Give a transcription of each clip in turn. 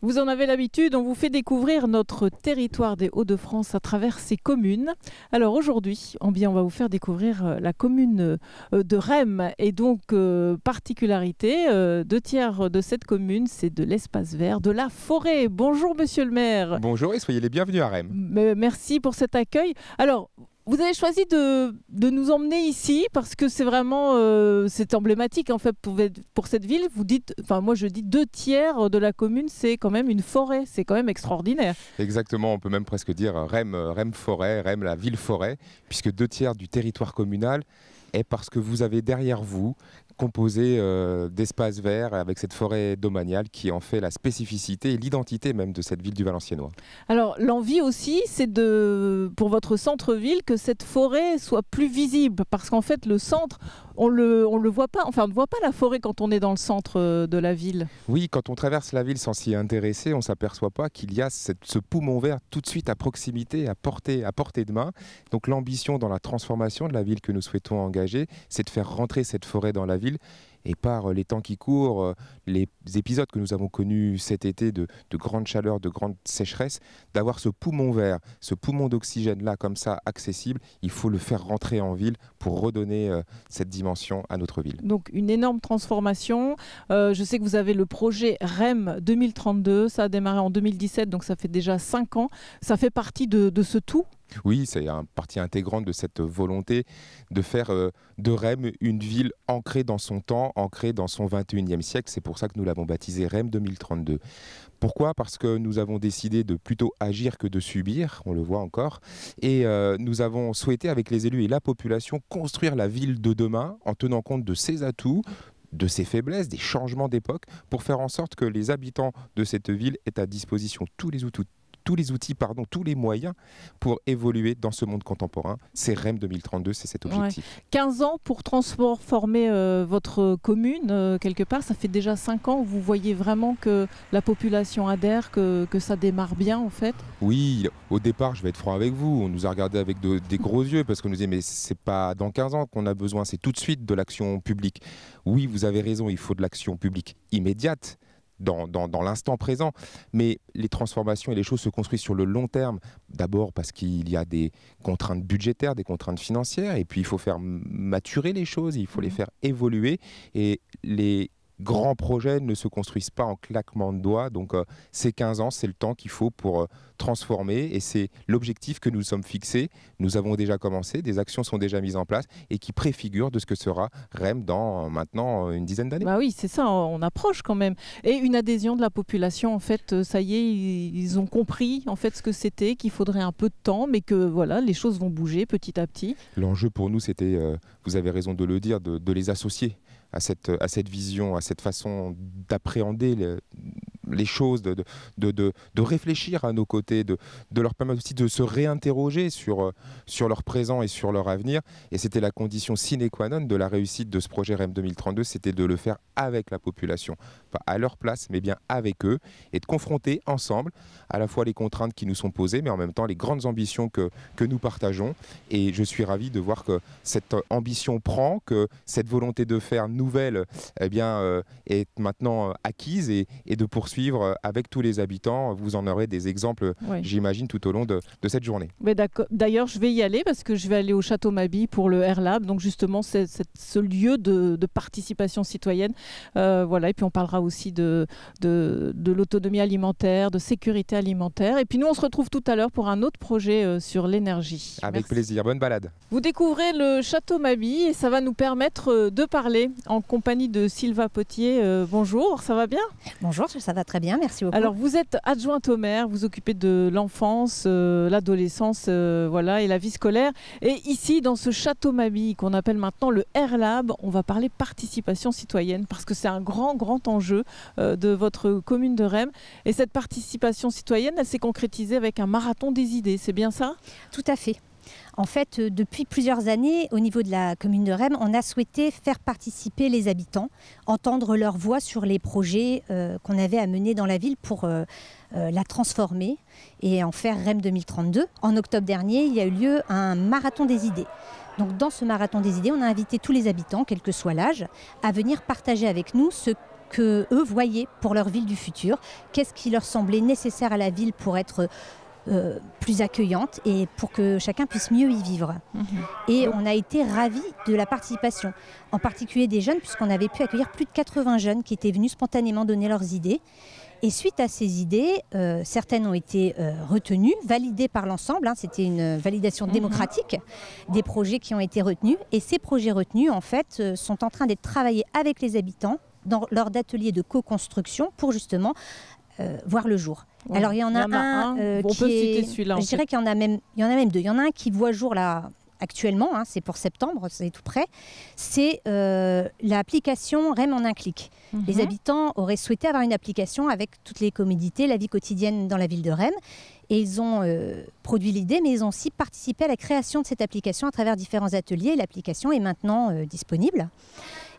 Vous en avez l'habitude, on vous fait découvrir notre territoire des Hauts-de-France à travers ses communes. Alors aujourd'hui, on va vous faire découvrir la commune de Rhêmes. Et donc, particularité, 2/3 de cette commune, c'est de l'espace vert, de la forêt. Bonjour monsieur le maire. Bonjour et soyez les bienvenus à Rhêmes. Merci pour cet accueil. Alors, vous avez choisi de nous emmener ici parce que c'est vraiment c'est emblématique en fait pour cette ville. Vous dites, enfin moi je dis 2/3 de la commune, c'est quand même une forêt, c'est quand même extraordinaire. Exactement, on peut même presque dire Rhêmes forêt, Rhêmes la ville forêt, puisque 2/3 du territoire communal est parce que vous avez derrière vous composé d'espaces verts avec cette forêt domaniale qui en fait la spécificité et l'identité même de cette ville du Valenciennois. Alors l'envie aussi, c'est pour votre centre-ville que cette forêt soit plus visible parce qu'en fait le centre, on le voit pas, enfin on ne voit pas la forêt quand on est dans le centre de la ville. Oui, quand on traverse la ville sans s'y intéresser, on ne s'aperçoit pas qu'il y a ce poumon vert tout de suite à proximité, à portée de main. Donc l'ambition dans la transformation de la ville que nous souhaitons engager, c'est de faire rentrer cette forêt dans la ville. Et par les temps qui courent, les épisodes que nous avons connus cet été de grande chaleur, de grande sécheresse, d'avoir ce poumon vert, ce poumon d'oxygène là comme ça accessible, il faut le faire rentrer en ville pour redonner cette dimension à notre ville. Donc une énorme transformation. Je sais que vous avez le projet Rhêmes 2032, ça a démarré en 2017, donc ça fait déjà 5 ans. Ça fait partie de ce tout ? Oui, c'est une partie intégrante de cette volonté de faire de Rhêmes une ville ancrée dans son temps, ancrée dans son 21e siècle. C'est pour ça que nous l'avons baptisé Rhêmes 2032. Pourquoi ? Parce que nous avons décidé de plutôt agir que de subir, on le voit encore. Et nous avons souhaité, avec les élus et la population, construire la ville de demain en tenant compte de ses atouts, de ses faiblesses, des changements d'époque, pour faire en sorte que les habitants de cette ville aient à disposition tous les outils, moyens pour évoluer dans ce monde contemporain. C'est Rhêmes 2032, c'est cet objectif. Ouais. 15 ans pour transformer votre commune, quelque part, ça fait déjà 5 ans où vous voyez vraiment que la population adhère, que ça démarre bien en fait. Oui, au départ, je vais être franc avec vous, on nous a regardé avec des gros yeux parce qu'on nous disait mais c'est pas dans 15 ans qu'on a besoin, c'est tout de suite de l'action publique. Oui, vous avez raison, il faut de l'action publique immédiate. Dans l'instant présent, mais les transformations et les choses se construisent sur le long terme, d'abord parce qu'il y a des contraintes budgétaires, des contraintes financières, et puis il faut faire maturer les choses, il faut les faire évoluer, et les grands projets ne se construisent pas en claquement de doigts, donc ces 15 ans, c'est le temps qu'il faut pour transformer, et c'est l'objectif que nous sommes fixés. Nous avons déjà commencé, des actions sont déjà mises en place, et qui préfigurent de ce que sera Rhêmes dans maintenant une dizaine d'années. Bah oui, c'est ça, on approche quand même. Et une adhésion de la population, en fait, ça y est, ils ont compris en fait ce que c'était, qu'il faudrait un peu de temps, mais que voilà, les choses vont bouger petit à petit. L'enjeu pour nous, c'était, vous avez raison de le dire, de les associer à cette vision, à cette façon d'appréhender les choses, de réfléchir à nos côtés, de leur permettre aussi de se réinterroger sur leur présent et sur leur avenir. Et c'était la condition sine qua non de la réussite de ce projet Rhêmes 2032, c'était de le faire avec la population, pas à leur place, mais bien avec eux, et de confronter ensemble à la fois les contraintes qui nous sont posées, mais en même temps les grandes ambitions que nous partageons. Et je suis ravi de voir que cette ambition prend, que cette volonté de faire nouvelle est maintenant acquise, et de poursuivre avec tous les habitants. Vous en aurez des exemples, oui, j'imagine, tout au long de cette journée. D'ailleurs, je vais y aller parce que je vais aller au Château Mabille pour le Airlab, donc justement ce lieu de participation citoyenne. Voilà, et puis on parlera aussi de l'autonomie alimentaire, de sécurité alimentaire. Et puis nous, on se retrouve tout à l'heure pour un autre projet sur l'énergie. Avec plaisir, bonne balade. Vous découvrez le Château Mabille et ça va nous permettre de parler en compagnie de Sylva Potier. Bonjour, ça va bien ? Bonjour, ça va très bien, merci beaucoup. Alors vous êtes adjointe au maire, vous occupez de l'enfance, l'adolescence voilà, et la vie scolaire. Et ici, dans ce Château Mabille qu'on appelle maintenant le Airlab, on va parler participation citoyenne parce que c'est un grand enjeu de votre commune de Rhêmes. Et cette participation citoyenne, elle s'est concrétisée avec un marathon des idées, c'est bien ça ? Tout à fait. En fait, depuis plusieurs années, au niveau de la commune de Rhêmes, on a souhaité faire participer les habitants, entendre leur voix sur les projets qu'on avait à mener dans la ville pour la transformer et en faire Rhêmes 2032. En octobre dernier, il y a eu lieu un marathon des idées. Donc dans ce marathon des idées, on a invité tous les habitants, quel que soit l'âge, à venir partager avec nous ce que eux voyaient pour leur ville du futur, qu'est-ce qui leur semblait nécessaire à la ville pour être plus accueillante et pour que chacun puisse mieux y vivre. Et on a été ravis de la participation, en particulier des jeunes, puisqu'on avait pu accueillir plus de 80 jeunes qui étaient venus spontanément donner leurs idées. Et suite à ces idées, certaines ont été retenues, validées par l'ensemble. C'était une validation démocratique des projets qui ont été retenus. Et ces projets retenus, en fait, sont en train d'être travaillés avec les habitants lors d'ateliers de co-construction pour justement voir le jour. Ouais. Alors il y en a un on peut citer celui-là. Je dirais qu'il y en a même deux. Il y en a un qui voit jour là actuellement, c'est pour septembre, c'est tout près. C'est l'application REM en un clic. Les habitants auraient souhaité avoir une application avec toutes les commodités, la vie quotidienne dans la ville de Rem. Et ils ont produit l'idée, mais ils ont aussi participé à la création de cette application à travers différents ateliers. L'application est maintenant disponible.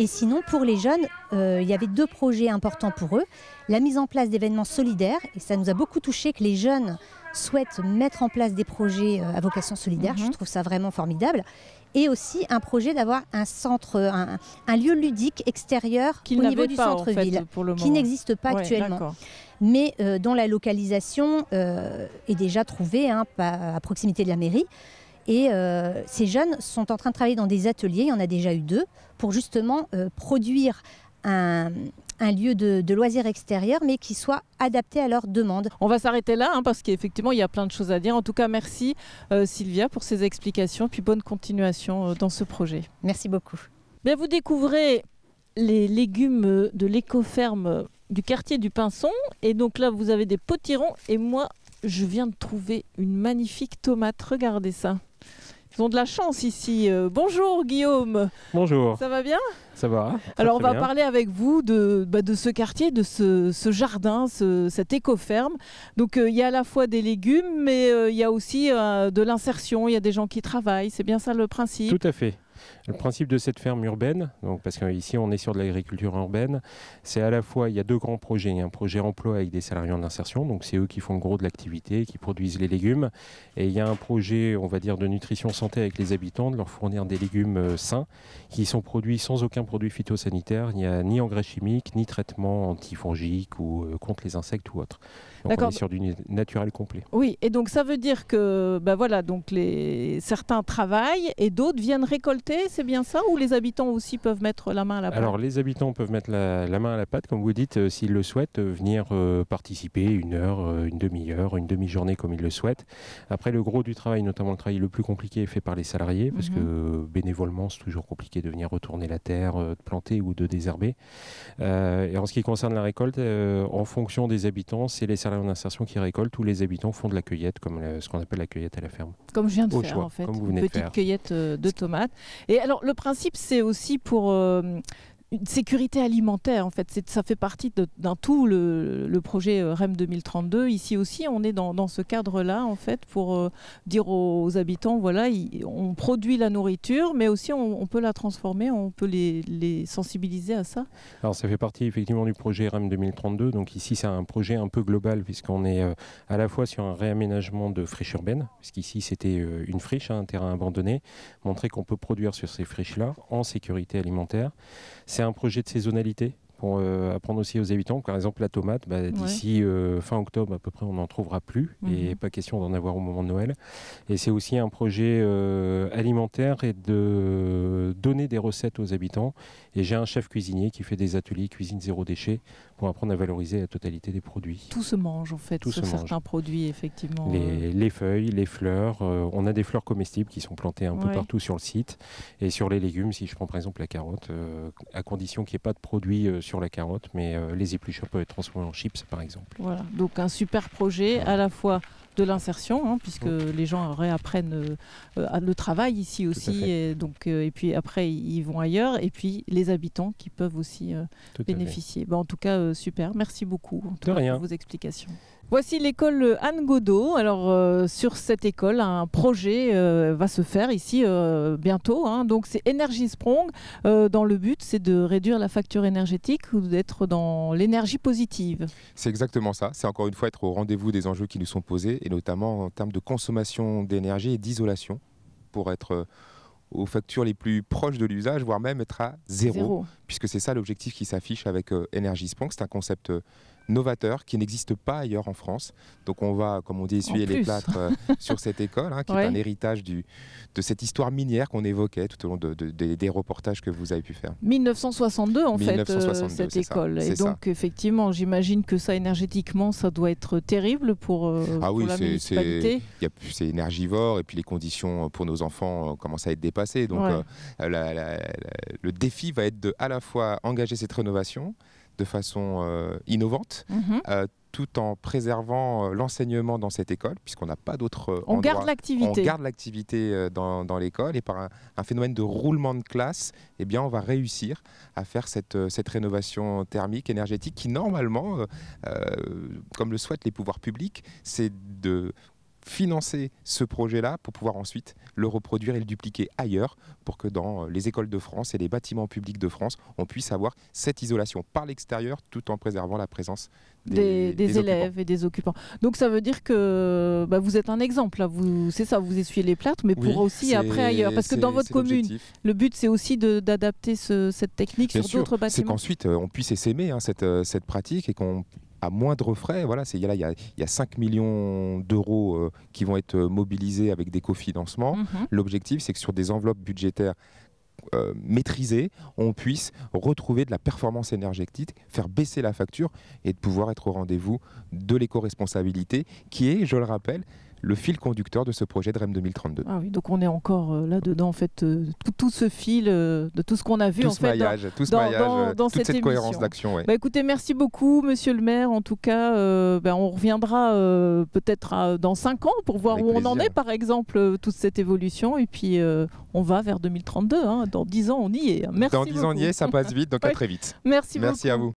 Et sinon, pour les jeunes, il y avait 2 projets importants pour eux. La mise en place d'événements solidaires, et ça nous a beaucoup touché que les jeunes souhaitent mettre en place des projets à vocation solidaire. Je trouve ça vraiment formidable. Et aussi un projet d'avoir un centre, un lieu ludique extérieur au niveau du centre-ville, qui n'existe pas actuellement. Mais dont la localisation est déjà trouvée à proximité de la mairie. Et ces jeunes sont en train de travailler dans des ateliers, il y en a déjà eu 2, pour justement produire un lieu de loisirs extérieur, mais qui soit adapté à leurs demandes. On va s'arrêter là, parce qu'effectivement, il y a plein de choses à dire. En tout cas, merci Sylvia pour ces explications, puis bonne continuation dans ce projet. Merci beaucoup. Bien, vous découvrez les légumes de l'écoferme du quartier du Pinson. Et donc là, vous avez des potirons. Et moi, je viens de trouver une magnifique tomate. Regardez ça. Ils ont de la chance ici. Bonjour Guillaume. Bonjour. Ça va bien ? Ça va. Alors on va parler avec vous de ce quartier, de ce jardin, cette écoferme. Donc il y a à la fois des légumes, mais il y a aussi de l'insertion. Il y a des gens qui travaillent. C'est bien ça le principe ? Tout à fait. Le principe de cette ferme urbaine, donc parce qu'ici on est sur de l'agriculture urbaine, c'est à la fois, il y a 2 grands projets. Il y a un projet emploi avec des salariés en insertion, donc c'est eux qui font le gros de l'activité, qui produisent les légumes. Et il y a un projet, on va dire, de nutrition santé avec les habitants, de leur fournir des légumes sains, qui sont produits sans aucun produit phytosanitaire. Il n'y a ni engrais chimiques, ni traitement antifongique ou contre les insectes ou autre. Donc on est sur du naturel complet. Oui, et donc ça veut dire que donc certains travaillent et d'autres viennent récolter, c'est bien ça ? Ou les habitants aussi peuvent mettre la main à la pâte ? Alors les habitants peuvent mettre la main à la pâte, comme vous dites, s'ils le souhaitent, venir participer 1 heure, une demi-heure, une demi-journée comme ils le souhaitent. Après, le gros du travail, notamment le travail le plus compliqué, est fait par les salariés, parce que bénévolement, c'est toujours compliqué de venir retourner la terre, de planter ou de désherber. Et en ce qui concerne la récolte, en fonction des habitants, c'est les salariés en insertion qui récoltent, ou les habitants font de la cueillette, comme ce qu'on appelle la cueillette à la ferme. Comme je viens de faire, choix, en fait, une petite cueillette de tomates. Et alors, le principe, c'est aussi pour une sécurité alimentaire, en fait. Ça fait partie d'un tout, le projet REM 2032. Ici aussi, on est dans ce cadre-là, en fait, pour dire aux habitants, voilà, on produit la nourriture, mais aussi on peut la transformer, on peut les sensibiliser à ça. Alors, ça fait partie, effectivement, du projet REM 2032. Donc ici, c'est un projet un peu global, puisqu'on est à la fois sur un réaménagement de friches urbaines, puisqu'ici, c'était une friche, un terrain abandonné, montrer qu'on peut produire sur ces friches-là en sécurité alimentaire. C'est un projet de saisonnalité pour apprendre aussi aux habitants. Par exemple, la tomate, d'ici fin octobre à peu près, on n'en trouvera plus et pas question d'en avoir au moment de Noël. Et c'est aussi un projet alimentaire et de donner des recettes aux habitants. Et j'ai un chef cuisinier qui fait des ateliers cuisine 0 déchet pour apprendre à valoriser la totalité des produits. Tout se mange en fait, sur certains produits, effectivement. Les feuilles, les fleurs. On a des fleurs comestibles qui sont plantées un peu partout sur le site. Et sur les légumes, si je prends par exemple la carotte, à condition qu'il n'y ait pas de produits sur la carotte, mais les épluchures peuvent être transformées en chips par exemple. Voilà, donc un super projet à la fois de l'insertion, puisque les gens réapprennent le travail ici aussi, et puis après ils vont ailleurs, et puis les habitants qui peuvent aussi bénéficier. En tout cas, super, merci beaucoup pour vos explications. Voici l'école Anne Godot. Alors sur cette école, un projet va se faire ici bientôt. Donc c'est Energy Sprong. Dans le but, c'est de réduire la facture énergétique ou d'être dans l'énergie positive. C'est exactement ça. C'est encore une fois être au rendez-vous des enjeux qui nous sont posés, et notamment en termes de consommation d'énergie et d'isolation, pour être aux factures les plus proches de l'usage, voire même être à zéro. Puisque c'est ça l'objectif qui s'affiche avec Energisprong. C'est un concept novateur qui n'existe pas ailleurs en France. Donc on va, comme on dit, essuyer les plâtres sur cette école, qui est un héritage de cette histoire minière qu'on évoquait tout au long des reportages que vous avez pu faire. 1962 en 1962, fait, cette école. Et donc effectivement, j'imagine que ça énergétiquement, ça doit être terrible pour la municipalité. C'est énergivore et puis les conditions pour nos enfants commencent à être dépassées. Donc le défi va être de à la fois engager cette rénovation de façon innovante, tout en préservant l'enseignement dans cette école, puisqu'on n'a pas d'autres endroits. On garde l'activité. On garde l'activité dans l'école, et par un phénomène de roulement de classe, eh bien, on va réussir à faire cette rénovation thermique, énergétique, qui normalement, comme le souhaitent les pouvoirs publics, c'est de financer ce projet-là pour pouvoir ensuite le reproduire et le dupliquer ailleurs pour que dans les écoles de France et les bâtiments publics de France, on puisse avoir cette isolation par l'extérieur tout en préservant la présence des élèves et des occupants. Donc ça veut dire que vous êtes un exemple, là. C'est ça, vous essuyez les plâtres, mais pour aussi après ailleurs. Parce que dans votre commune, le but c'est aussi d'adapter cette technique sur d'autres bâtiments. C'est qu'ensuite on puisse essaimer cette pratique et qu'on à moindre frais, voilà, il y a 5 millions d'euros qui vont être mobilisés avec des cofinancements. L'objectif, c'est que sur des enveloppes budgétaires maîtrisées, on puisse retrouver de la performance énergétique, faire baisser la facture et de pouvoir être au rendez-vous de l'éco-responsabilité qui est, je le rappelle, le fil conducteur de ce projet de REM 2032. Ah oui, donc on est encore là-dedans, en fait, tout ce fil de tout ce qu'on a vu dans toute cette cohérence d'action. Ouais. Écoutez, merci beaucoup, monsieur le maire. En tout cas, on reviendra peut-être dans 5 ans pour voir où on en est, par exemple, toute cette évolution. Et puis, on va vers 2032. Dans 10 ans, on y est. Merci dans 10 ans, on y est, ça passe vite, donc à très vite. Merci beaucoup. Merci à vous.